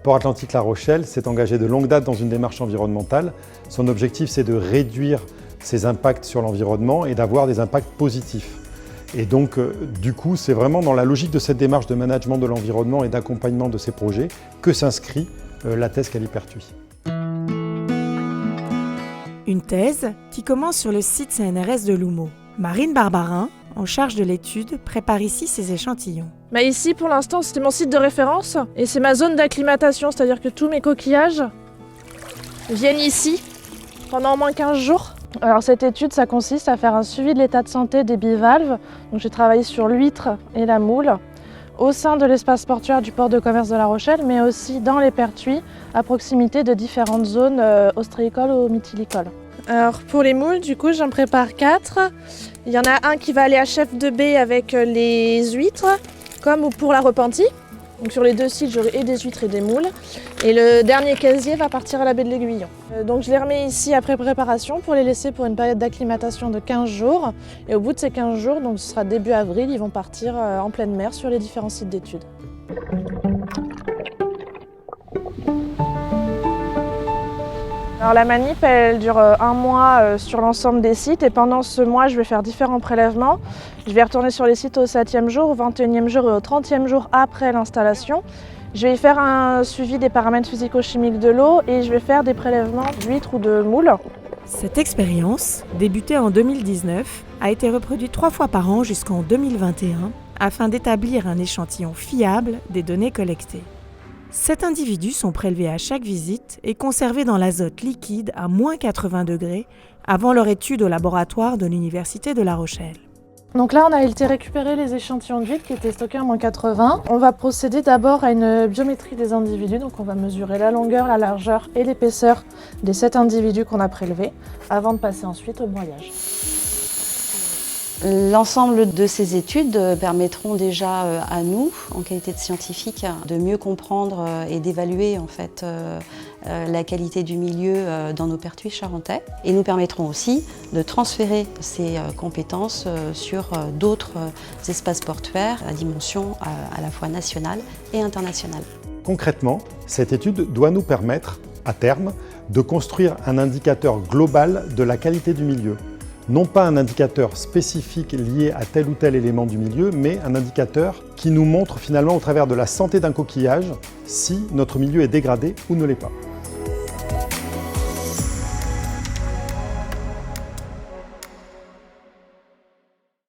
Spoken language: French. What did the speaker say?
Port Atlantique La Rochelle s'est engagé de longue date dans une démarche environnementale. Son objectif, c'est de réduire ses impacts sur l'environnement et d'avoir des impacts positifs. Et donc, du coup, c'est vraiment dans la logique de cette démarche de management de l'environnement et d'accompagnement de ces projets que s'inscrit la thèse Calipertuis. Une thèse qui commence sur le site CNRS de Loumeau. Marine Barbarin, en charge de l'étude, prépare ici ses échantillons. Ici, pour l'instant, c'était mon site de référence et c'est ma zone d'acclimatation, c'est-à-dire que tous mes coquillages viennent ici pendant au moins 15 jours. Alors cette étude, ça consiste à faire un suivi de l'état de santé des bivalves. Donc j'ai travaillé sur l'huître et la moule au sein de l'espace portuaire du port de commerce de La Rochelle, mais aussi dans les pertuis à proximité de différentes zones ostréicoles ou mytilicoles. Alors pour les moules, du coup, j'en prépare 4. Il y en a un qui va aller à chef de baie avec les huîtres, comme pour la repentie. Donc sur les 2 sites, j'aurai et des huîtres et des moules. Et le dernier casier va partir à la baie de l'Aiguillon. Donc je les remets ici après préparation pour les laisser pour une période d'acclimatation de 15 jours. Et au bout de ces 15 jours, donc ce sera début avril, ils vont partir en pleine mer sur les différents sites d'études. Alors la manip, elle dure 1 mois sur l'ensemble des sites et pendant ce mois, je vais faire différents prélèvements. Je vais retourner sur les sites au 7e jour, au 21e jour et au 30e jour après l'installation. Je vais y faire un suivi des paramètres physico-chimiques de l'eau et je vais faire des prélèvements d'huîtres ou de moules. Cette expérience, débutée en 2019, a été reproduite 3 fois par an jusqu'en 2021 afin d'établir un échantillon fiable des données collectées. 7 individus sont prélevés à chaque visite et conservés dans l'azote liquide à moins 80 degrés avant leur étude au laboratoire de l'Université de La Rochelle. Donc là, on a été récupérer les échantillons d'huîtres qui étaient stockés à moins 80. On va procéder d'abord à une biométrie des individus. Donc on va mesurer la longueur, la largeur et l'épaisseur des 7 individus qu'on a prélevés avant de passer ensuite au broyage. L'ensemble de ces études permettront déjà à nous, en qualité de scientifiques, de mieux comprendre et d'évaluer en fait la qualité du milieu dans nos pertuis charentais et nous permettront aussi de transférer ces compétences sur d'autres espaces portuaires à dimension à la fois nationale et internationale. Concrètement, cette étude doit nous permettre, à terme, de construire un indicateur global de la qualité du milieu. Non pas un indicateur spécifique lié à tel ou tel élément du milieu, mais un indicateur qui nous montre finalement au travers de la santé d'un coquillage si notre milieu est dégradé ou ne l'est pas.